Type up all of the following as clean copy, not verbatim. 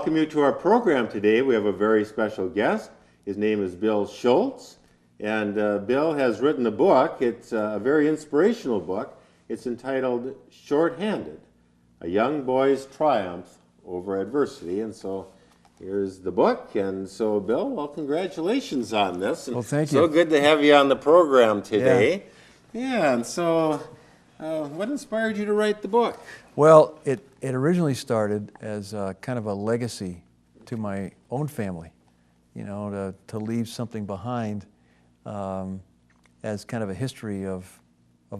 welcome you to our program today. We have a very special guest. His name is Bill Schultz, and Bill has written a book. It's a very inspirational book. It's entitled Short-Handed, A Young Boy's Triumph Over Adversity. And so here's the book. And so, Bill, well, congratulations on this. Well, thank you. So good to have you on the program today. Yeah, and so what inspired you to write the book? Well, it originally started as kind of a legacy to my own family, you know, to leave something behind as kind of a history of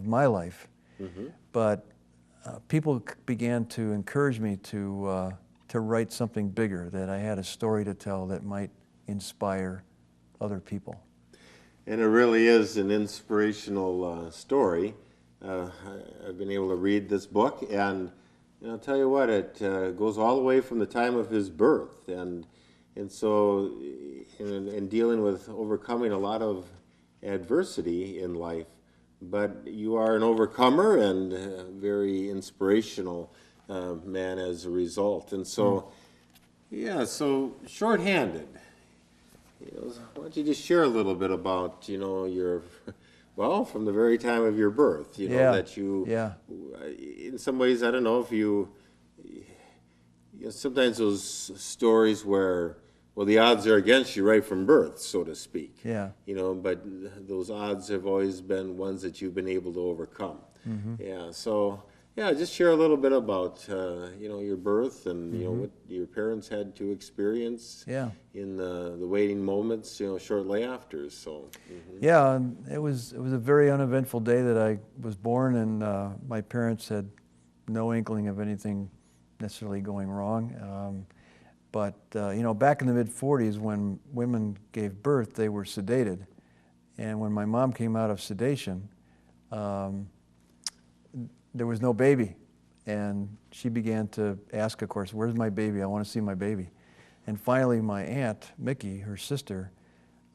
my life. Mm-hmm. But people began to encourage me to write something bigger, that I had a story to tell that might inspire other people. And it really is an inspirational story. I've been able to read this book, and I'll tell you what, it goes all the way from the time of his birth, and so in dealing with overcoming a lot of adversity in life. But you are an overcomer and a very inspirational man as a result. And so, yeah, so Short-Handed. Why don't you just share a little bit about, your, well, from the very time of your birth, that you, in some ways, I don't know if sometimes those stories where, well, the odds are against you right from birth, so to speak. Yeah. But those odds have always been ones that you've been able to overcome. Mm-hmm. Yeah, so, just share a little bit about, your birth and, mm-hmm. What your parents had to experience in the waiting moments, shortly after, so. Mm-hmm. Yeah, it was a very uneventful day that I was born, and my parents had no inkling of anything necessarily going wrong. But back in the mid-'40s, when women gave birth, they were sedated. And when my mom came out of sedation, there was no baby. And she began to ask, of course, where's my baby? I want to see my baby. And finally, my aunt, Mickey, her sister,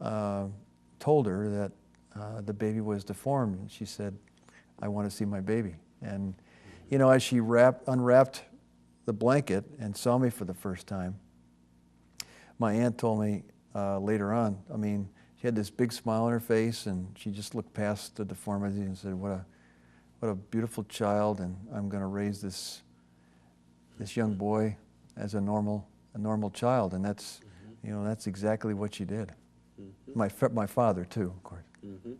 told her that the baby was deformed. And she said, I want to see my baby. And, as she unwrapped the blanket and saw me for the first time, my aunt told me later on, she had this big smile on her face, and she just looked past the deformity and said, what a beautiful child, and I'm going to raise this young boy as a normal child. And that's, mm-hmm. That's exactly what she did. Mm-hmm. My father too, of course. Mm-hmm.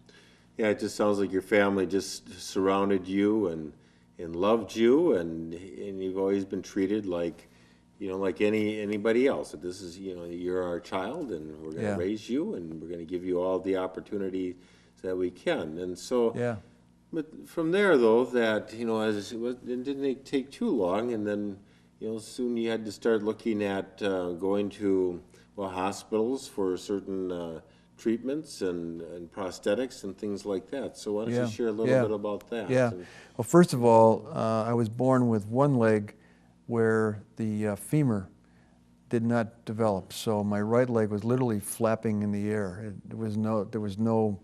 Yeah, it just sounds like your family just surrounded you and loved you, and you've always been treated like, like anybody else. That this is, you're our child, and we're going to raise you, and we're going to give you all the opportunities that we can. And so, but from there, though, that, it didn't take too long, and then, soon you had to start looking at going to, hospitals for certain treatments and prosthetics and things like that. So why don't you share a little bit about that? Yeah. Well, first of all, I was born with one leg where the femur did not develop. So my right leg was literally flapping in the air. There was no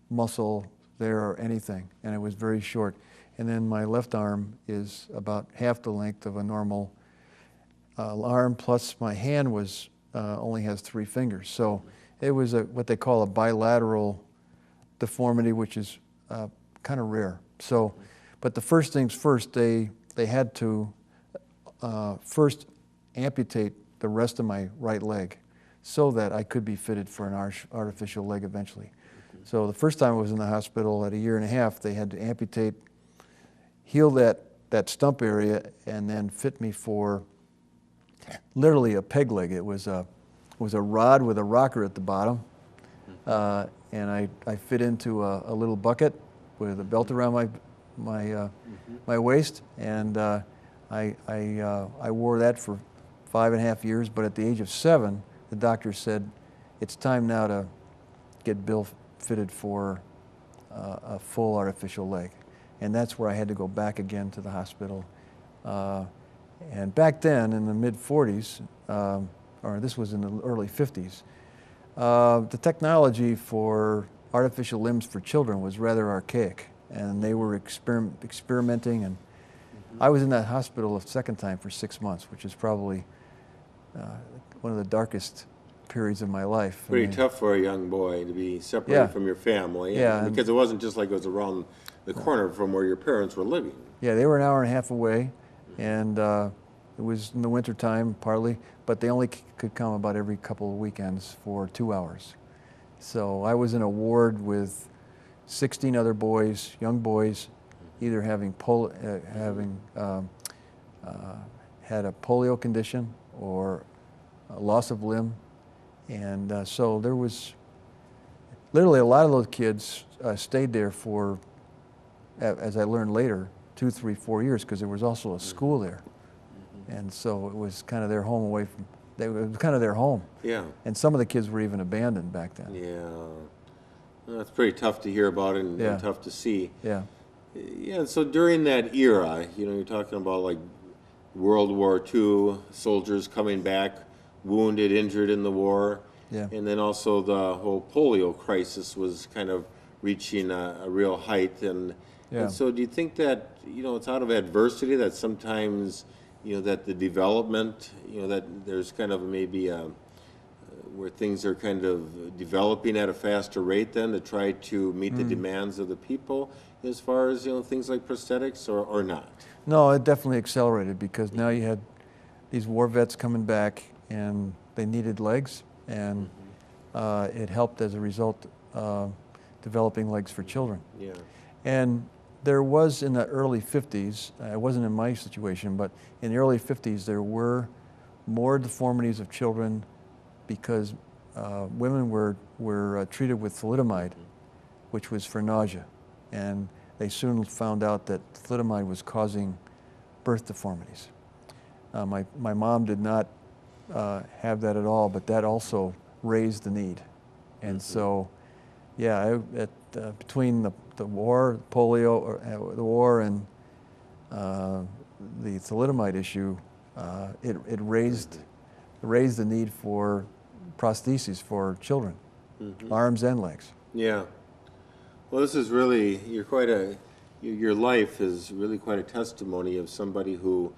muscle there or anything, and it was very short. And then my left arm is about half the length of a normal arm, plus my hand only has 3 fingers. So it was what they call a bilateral deformity, which is kind of rare. So, but the first things first, they had to first amputate the rest of my right leg so that I could be fitted for an artificial leg eventually. Mm-hmm. So the first time I was in the hospital at 1.5 years, they had to amputate, heal that stump area, and then fit me for literally a peg leg. It was a rod with a rocker at the bottom, and I fit into a little bucket with a belt around my waist, and I wore that for 5.5 years, but at the age of 7, the doctor said, it's time now to get Bill fitted for a full artificial leg. And that's where I had to go back again to the hospital. And back then, in the mid-'40s, or this was in the early 50s, the technology for artificial limbs for children was rather archaic, and they were experimenting. And I was in that hospital a second time for 6 months, which is probably one of the darkest periods of my life. Pretty tough for a young boy to be separated Yeah. from your family. Yeah, Because it wasn't just like it was around the corner from where your parents were living. Yeah, they were an hour and a half away, and it was in the wintertime partly, but they only could come about every couple of weekends for 2 hours. So I was in a ward with 16 other boys, young boys, either having had a polio condition or a loss of limb, and so there was literally a lot of those kids stayed there for, as I learned later, 2, 3, 4 years, because there was also a school there, and so it was kind of their home away from. It was kind of their home. Yeah. And some of the kids were even abandoned back then. Yeah. Well, that's pretty tough to hear about and tough to see. Yeah. Yeah, and so during that era, you're talking about like World War II, soldiers coming back, wounded, injured in the war. Yeah. And then also the whole polio crisis was kind of reaching a real height. And so do you think that, it's out of adversity that sometimes, that the development, that there's kind of maybe where things are kind of developing at a faster rate then to try to meet the demands of the people as far as, things like prosthetics or not? No, it definitely accelerated because now you had these war vets coming back and they needed legs, and it helped as a result developing legs for children. Yeah. And there was in the early 50s, it wasn't in my situation, but in the early 50s there were more deformities of children because women were treated with thalidomide, which was for nausea. And they soon found out that thalidomide was causing birth deformities. My mom did not have that at all, but that also raised the need. And so, yeah, between the war, polio, the war, and the thalidomide issue, it raised the need for prostheses for children, arms and legs. Yeah. Well, this is really, your life is really quite a testimony of somebody who,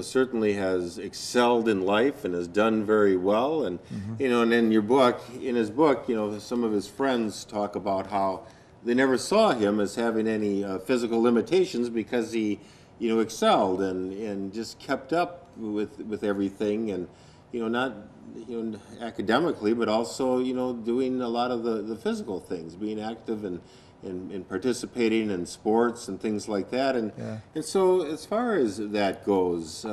certainly has excelled in life and has done very well. And, and in his book, some of his friends talk about how they never saw him as having any physical limitations because he, excelled and just kept up with everything, and, not, academically, but also, doing a lot of the physical things, being active and participating in sports and things like that. And so as far as that goes,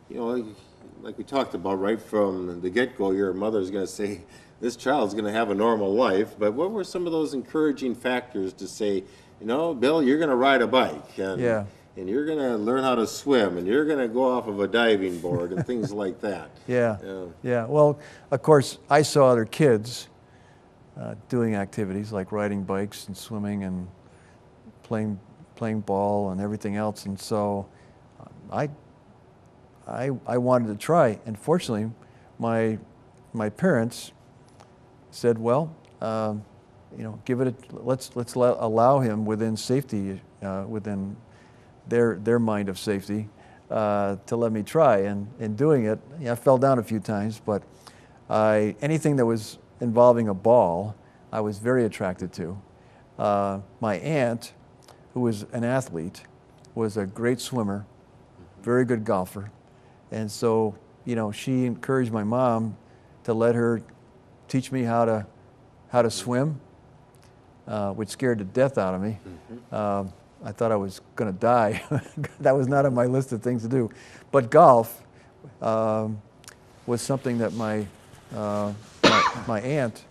like we talked about right from the get-go, your mother's going to say, this child's going to have a normal life. But what were some of those encouraging factors to say, Bill, you're going to ride a bike, and you're going to learn how to swim, and you're going to go off of a diving board and things like that? Yeah. Well, of course, I saw other kids doing activities like riding bikes and swimming and playing ball and everything else, and so I wanted to try. And fortunately, my parents said, "Well, give it let's allow him within safety, within their mind of safety, to let me try." And in doing it, I fell down a few times, but anything that was involving a ball, I was very attracted to. My aunt, who was an athlete, was a great swimmer, very good golfer, and so she encouraged my mom to let her teach me how to swim, which scared the death out of me. I thought I was going to die. That was not on my list of things to do. But golf was something that my aunt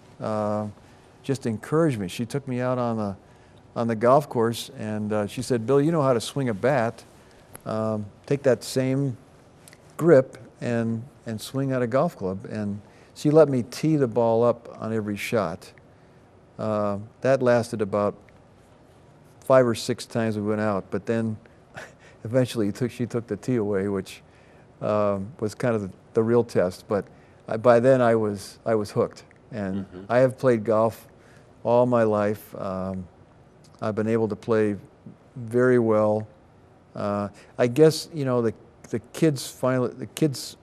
just encouraged me. She took me out on the golf course, and she said, "Bill, you know how to swing a bat. Take that same grip and swing at a golf club." And she let me tee the ball up on every shot. That lasted about 5 or 6 times we went out, but then eventually she took the tee away, which was kind of the real test. But by then I was hooked, and I have played golf all my life. I've been able to play very well. I guess the kids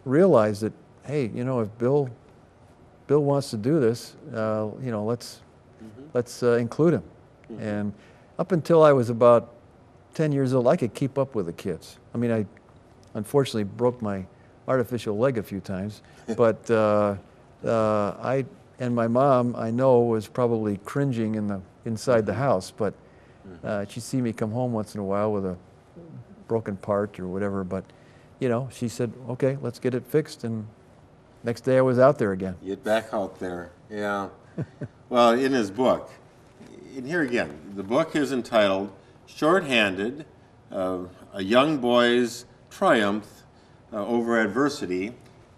realized that, hey, you know, if Bill wants to do this, you know, let's include him. And up until I was about 10 years old, I could keep up with the kids. I mean, I unfortunately broke my artificial leg a few times, but and my mom, I know, was probably cringing inside the house, but she'd see me come home once in a while with a broken part or whatever, but you know, she said, okay, let's get it fixed, and next day I was out there again. Get back out there, yeah. Well, in his book, and here again, the book is entitled Shorthanded, A Young Boy's Triumph Over Adversity.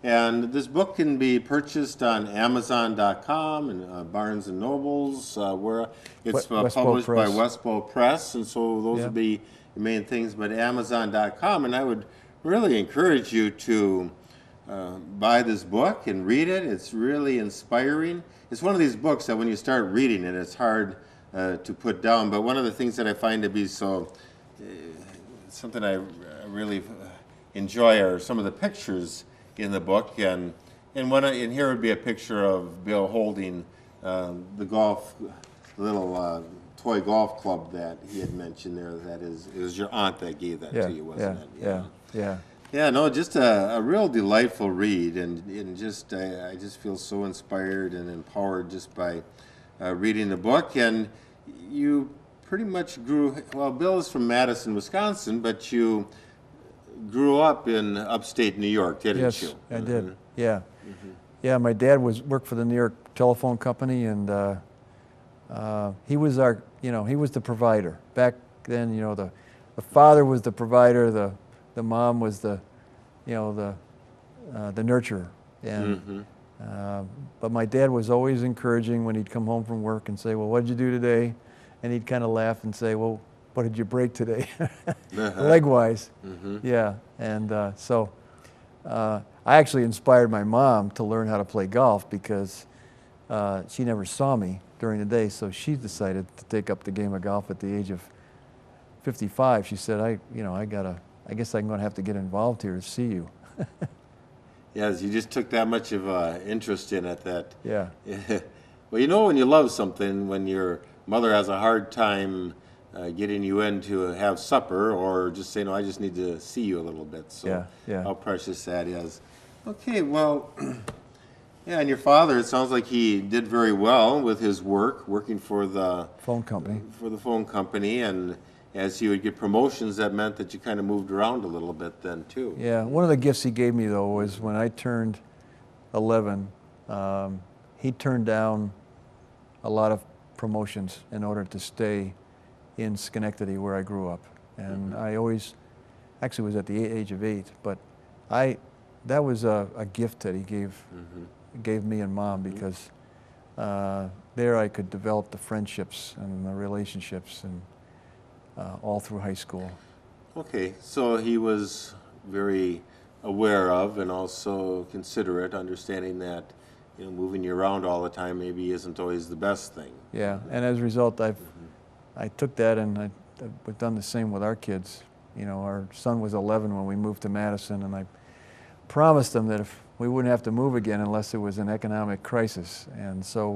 And this book can be purchased on Amazon.com and Barnes & Noble's, where it's published by Westbow Press, and so those would be the main things, but Amazon.com. And I would really encourage you to buy this book and read it. It's really inspiring. It's one of these books that when you start reading it, it's hard to put down, but one of the things that I find to be so, something I really enjoy are some of the pictures in the book, and here would be a picture of Bill holding the little toy golf club that he had mentioned there. That is, it was your aunt that gave that to you, wasn't it? Yeah, no, just a real delightful read, and just I just feel so inspired and empowered just by reading the book. And you pretty much grew, well, Bill is from Madison, Wisconsin, but you grew up in upstate New York, didn't you? Yes, I did. Yeah, yeah. My dad worked for the New York Telephone Company, and he was he was the provider back then. You know, the father was the provider, the mom was the nurturer, and but my dad was always encouraging when he'd come home from work and say, "Well, what did you do today?" And he'd kind of laugh and say, "Well, what did you break today?" Leg-wise. Yeah, and so I actually inspired my mom to learn how to play golf because she never saw me during the day, so she decided to take up the game of golf at the age of 55. She said, I guess I'm going to have to get involved here to see you. Yes, you just took that much of interest in it that. Yeah. Well, you know when you love something, when your mother has a hard time getting you in to have supper, or just say, no, I just need to see you a little bit. So how precious that is. Okay, well, yeah, and your father, it sounds like he did very well with his work, working for the phone company, and as he would get promotions, that meant that you kind of moved around a little bit then too. Yeah, one of the gifts he gave me though was when I turned 11, he turned down a lot of promotions in order to stay in Schenectady where I grew up. And I always, actually was at the age of 8, but that was a gift that he gave me and Mom, because there I could develop the friendships and the relationships and all through high school. Okay, so he was very aware of and also considerate, understanding that moving you around all the time maybe isn't always the best thing. Yeah, and as a result, I took that and I've done the same with our kids. Our son was 11 when we moved to Madison, and I promised him that if we wouldn't have to move again unless it was an economic crisis. And so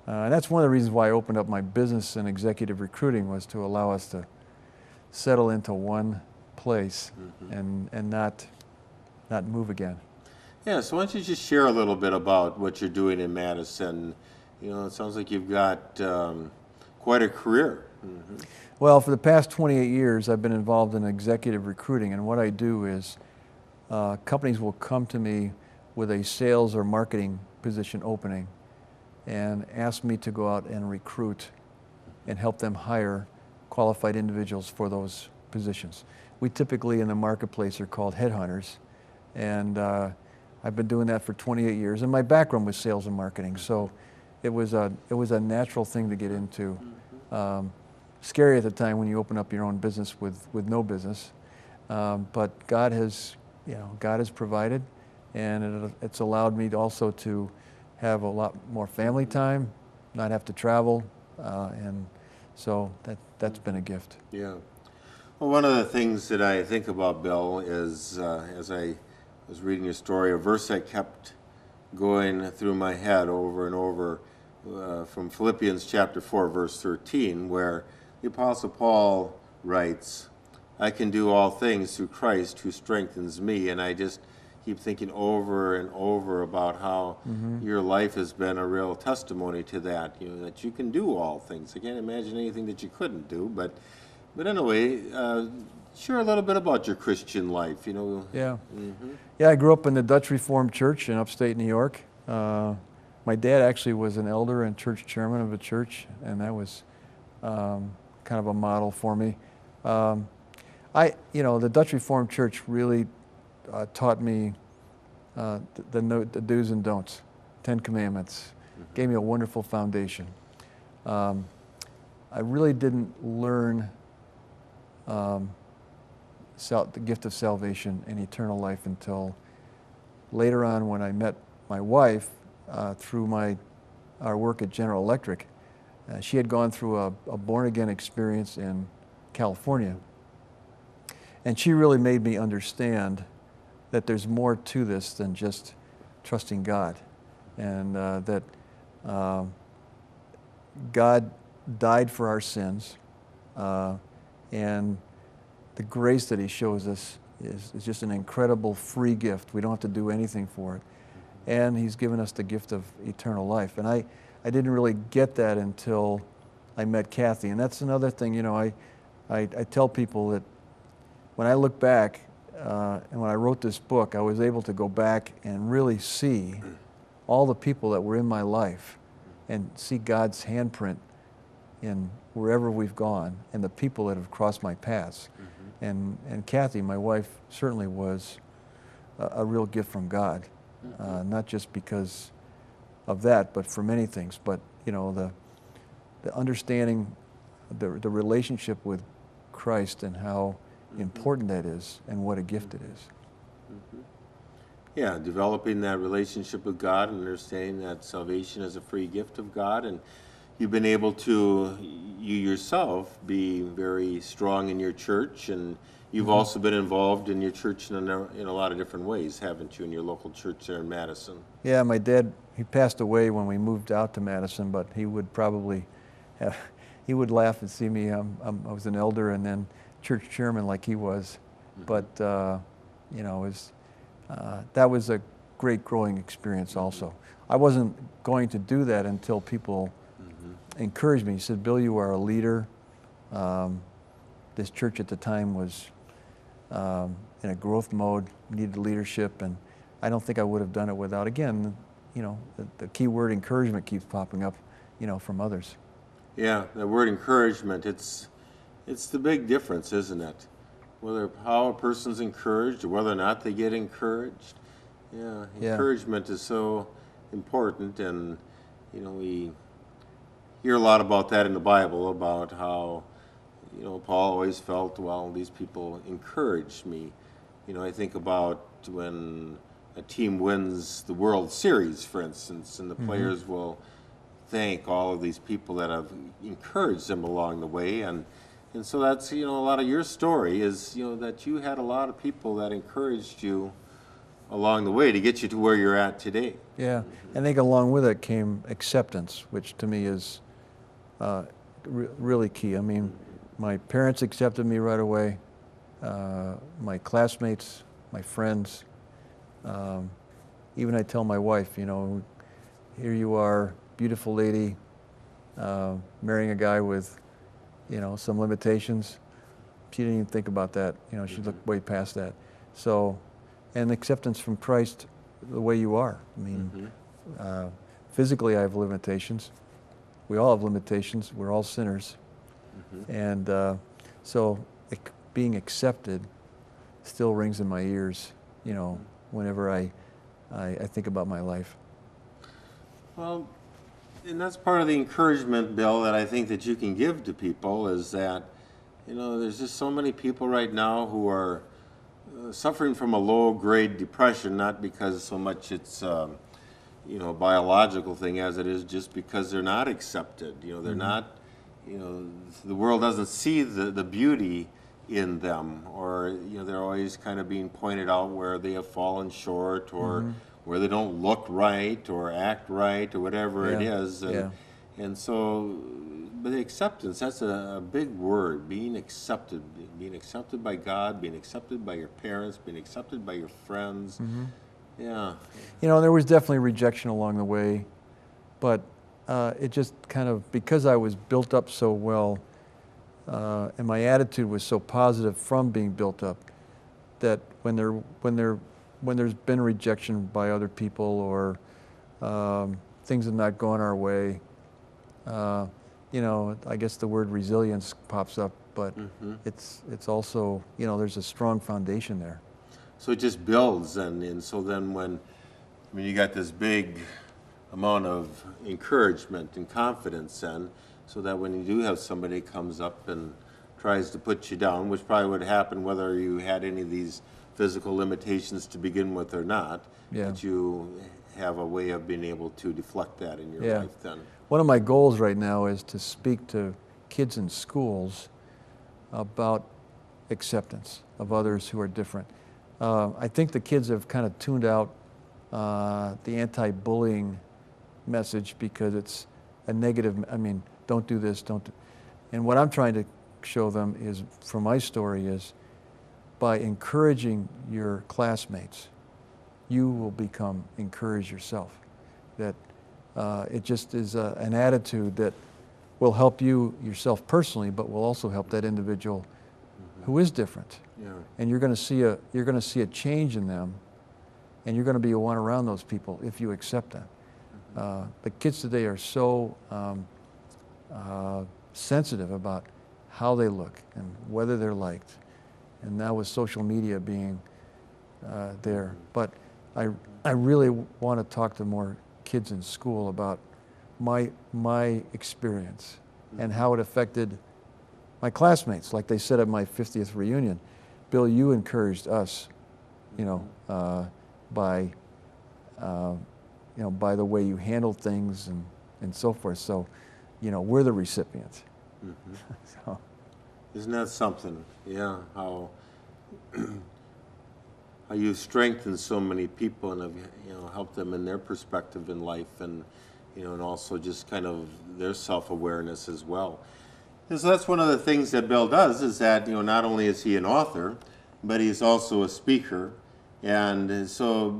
and that's one of the reasons why I opened up my business in executive recruiting, was to allow us to settle into one place and not move again. Yeah, so why don't you just share a little bit about what you're doing in Madison? It sounds like you've got quite a career. Well, for the past 28 years, I've been involved in executive recruiting, and what I do is companies will come to me with a sales or marketing position opening and ask me to go out and recruit and help them hire qualified individuals for those positions. We typically in the marketplace are called headhunters, and I've been doing that for 28 years, and my background was sales and marketing, so it was a natural thing to get into. Scary at the time when you open up your own business with no business, but God has provided, and it's allowed me also to have a lot more family time, not have to travel, and so that's been a gift. Yeah. Well, one of the things that I think about, Bill, is as I was reading your story, a verse that kept going through my head over and over from Philippians chapter 4, verse 13, where the Apostle Paul writes, I can do all things through Christ who strengthens me. And I just keep thinking over and over about how your life has been a real testimony to that, that you can do all things. I can't imagine anything that you couldn't do, but anyway, share a little bit about your Christian life, Yeah. Yeah, I grew up in the Dutch Reformed Church in upstate New York. My dad actually was an elder and church chairman of a church, and that was kind of a model for me. The Dutch Reformed Church really taught me the do's and don'ts, 10 Commandments, gave me a wonderful foundation. I really didn't learn the gift of salvation and eternal life until later on when I met my wife through our work at General Electric. She had gone through a born-again experience in California, and she really made me understand that there's more to this than just trusting God, and that God died for our sins, and the grace that He shows us is just an incredible free gift. We don't have to do anything for it. And He's given us the gift of eternal life. And I didn't really get that until I met Kathy. And that's another thing, I tell people that when I look back, and when I wrote this book, I was able to go back and really see all the people that were in my life and see God's handprint in wherever we've gone and the people that have crossed my paths. And Kathy, my wife, certainly was a real gift from God, not just because of that, but for many things. But the understanding the relationship with Christ and how important that is and what a gift it is. Yeah, developing that relationship with God and understanding that salvation is a free gift of God, and you've been able to, you yourself, be very strong in your church, and you've also been involved in your church in a lot of different ways, haven't you, in your local church there in Madison? Yeah, my dad, he passed away when we moved out to Madison, but he would probably he would laugh and see me. I was an elder and then church chairman like he was, but that was a great growing experience also. I wasn't going to do that until people encouraged me. He said, Bill, you are a leader. This church at the time was in a growth mode, needed leadership, and I don't think I would have done it without, again, the key word encouragement keeps popping up, from others. Yeah, the word encouragement, it's the big difference, isn't it? How a person's encouraged or whether or not they get encouraged. Yeah, encouragement is so important, and we hear a lot about that in the Bible, about how Paul always felt, well, these people encouraged me. I think about when a team wins the World Series, for instance, and the players will thank all of these people that have encouraged them along the way, and so that's a lot of your story is that you had a lot of people that encouraged you along the way to get you to where you're at today. Yeah, I think along with it came acceptance, which to me is really key. I mean, my parents accepted me right away, my classmates, my friends, even I tell my wife, here you are, beautiful lady, marrying a guy with some limitations. She didn't even think about that. She looked way past that. So, and acceptance from Christ the way you are. I mean, physically I have limitations. We all have limitations. We're all sinners. And so being accepted still rings in my ears, whenever I think about my life. Well, and that's part of the encouragement, Bill, that I think that you can give to people is that, there's just so many people right now who are suffering from a low-grade depression, not because so much it's, biological thing as it is just because they're not accepted. They're not, the world doesn't see the beauty in them, or they're always kind of being pointed out where they have fallen short, or where they don't look right or act right or whatever it Yeah, is. yeah. And so, but the acceptance, that's a big word, being accepted by God, being accepted by your parents, being accepted by your friends. Yeah. There was definitely rejection along the way, but it just kind of, because I was built up so well, and my attitude was so positive from being built up, that when there's been rejection by other people, or things have not gone our way, I guess the word resilience pops up, but it's also, there's a strong foundation there. So it just builds, and so then when you got this big amount of encouragement and confidence, and so that when you do have somebody comes up and tries to put you down, which probably would happen whether you had any of these physical limitations to begin with or not, that you have a way of being able to deflect that in your life then. One of my goals right now is to speak to kids in schools about acceptance of others who are different. I think the kids have kind of tuned out the anti-bullying message because it's a negative, don't do this, don't do. And what I'm trying to show them is, from my story, is by encouraging your classmates, you will become encouraged yourself. That it just is an attitude that will help you yourself personally, but will also help that individual who is different. And you're going to see a change in them, and you're going to be one around those people if you accept them. The kids today are so sensitive about how they look and whether they're liked, and now with social media being there. But I really want to talk to more kids in school about my experience and how it affected my classmates. Like they said at my 50th reunion, Bill, you encouraged us, by the way you handled things and so forth. So, we're the recipients. So. Isn't that something? Yeah, how you strengthen so many people and have helped them in their perspective in life, and and also just kind of their self-awareness as well. And so that's one of the things that Bill does, is that not only is he an author, but he's also a speaker, and so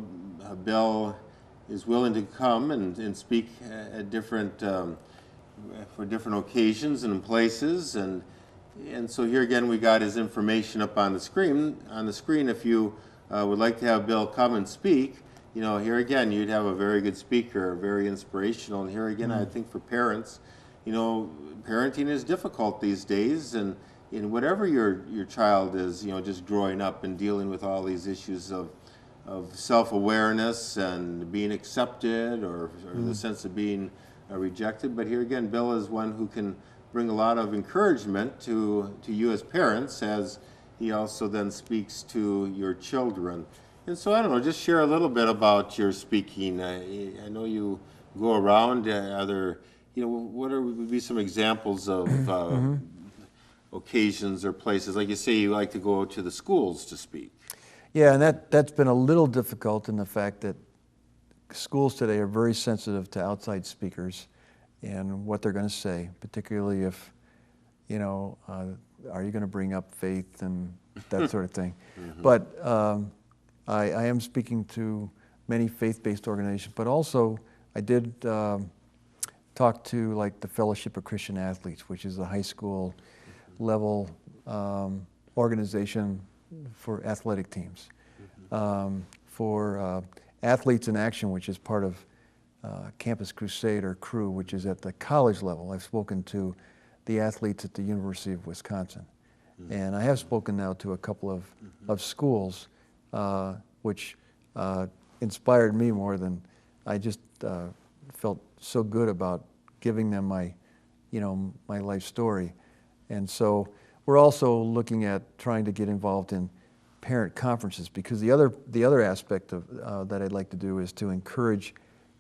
Bill is willing to come and speak at different for different occasions and places, and so here again we got his information up on the screen. If you would like to have Bill come and speak, here again you'd have a very good speaker, very inspirational. And here again, I think for parents, parenting is difficult these days, and in whatever your child is, just growing up and dealing with all these issues of self-awareness and being accepted, or the sense of being rejected. But here again, Bill is one who can bring a lot of encouragement to you as parents, as he also then speaks to your children. And so, I don't know, just share a little bit about your speaking. I know you go around. Are there, what would be some examples of occasions or places? Like you say, you like to go to the schools to speak. Yeah, and that's been a little difficult in the fact that schools today are very sensitive to outside speakers and what they're going to say, particularly if, are you going to bring up faith and that sort of thing. But I am speaking to many faith-based organizations, but also I did talk to like the Fellowship of Christian Athletes, which is a high school level organization for athletic teams, for Athletes in Action, which is part of Campus Crusade or Crew, which is at the college level. I've spoken to the athletes at the University of Wisconsin. And I have spoken now to a couple of schools, which inspired me more than I just felt so good about giving them my life story. And so we're also looking at trying to get involved in parent conferences, because the other aspect of that I'd like to do is to encourage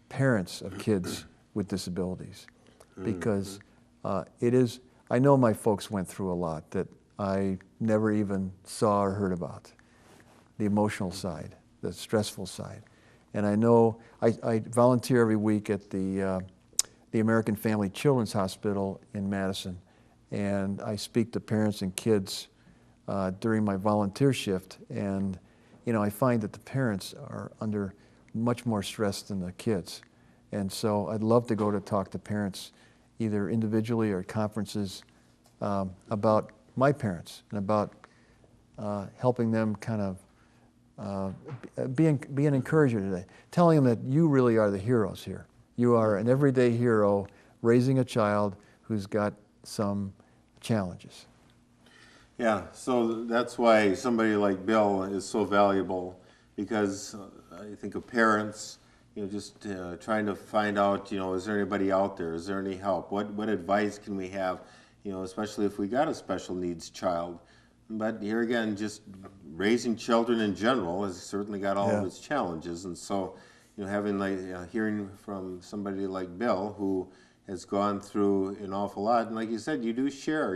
parents of kids with disabilities, because it is, I know my folks went through a lot that I never even saw or heard about. The emotional side, the stressful side. And I know I volunteer every week at the American Family Children's Hospital in Madison, and I speak to parents and kids during my volunteer shift, and I find that the parents are under much more stress than the kids. And so I'd love to go to talk to parents either individually or at conferences about my parents and about helping them kind of be an encourager today, telling them that you really are the heroes here. You are an everyday hero raising a child who's got some challenges. Yeah, so that's why somebody like Bill is so valuable, because I think of parents, just trying to find out, is there anybody out there? Is there any help? What advice can we have, especially if we got a special needs child? But here again, just raising children in general has certainly got all of its challenges. And so, having hearing from somebody like Bill, who has gone through an awful lot, and like you said, you do share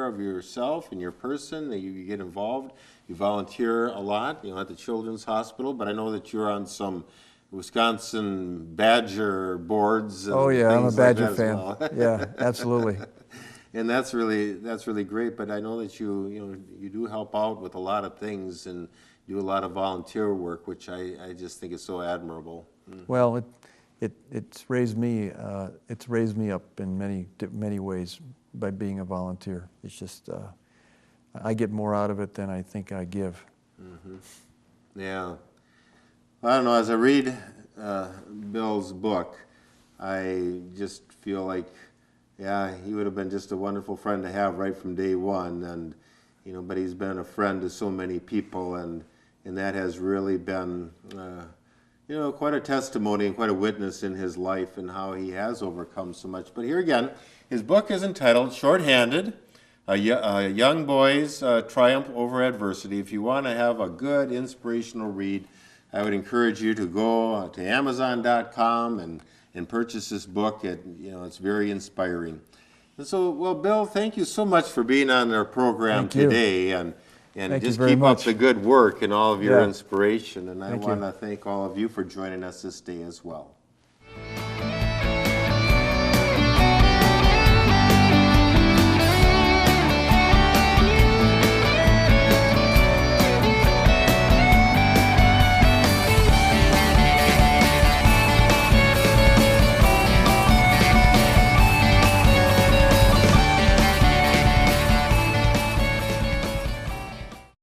of yourself and your person, that you get involved, you volunteer a lot, at the Children's Hospital, but I know that you're on some Wisconsin Badger boards. And oh yeah, I'm a Badger like fan. Well. Yeah, absolutely. And that's really great, but I know that you do help out with a lot of things and do a lot of volunteer work, which I just think is so admirable. Well, it's raised me up in many ways by being a volunteer. It's just I get more out of it than I think I give. Mm-hmm. Yeah. Well, I don't know. As I read Bill's book, I just feel like, he would have been just a wonderful friend to have right from day one, and but he's been a friend to so many people, and that has really been quite a testimony and quite a witness in his life and how he has overcome so much. But here again, his book is entitled Short-Handed, a Young Boy's Triumph Over Adversity. If you want to have a good inspirational read, I would encourage you to go to Amazon.com and purchase this book. It's very inspiring. And so, well, Bill, thank you so much for being on our program today, and just keep up the good work and all of your inspiration. And I want to thank all of you for joining us this day as well.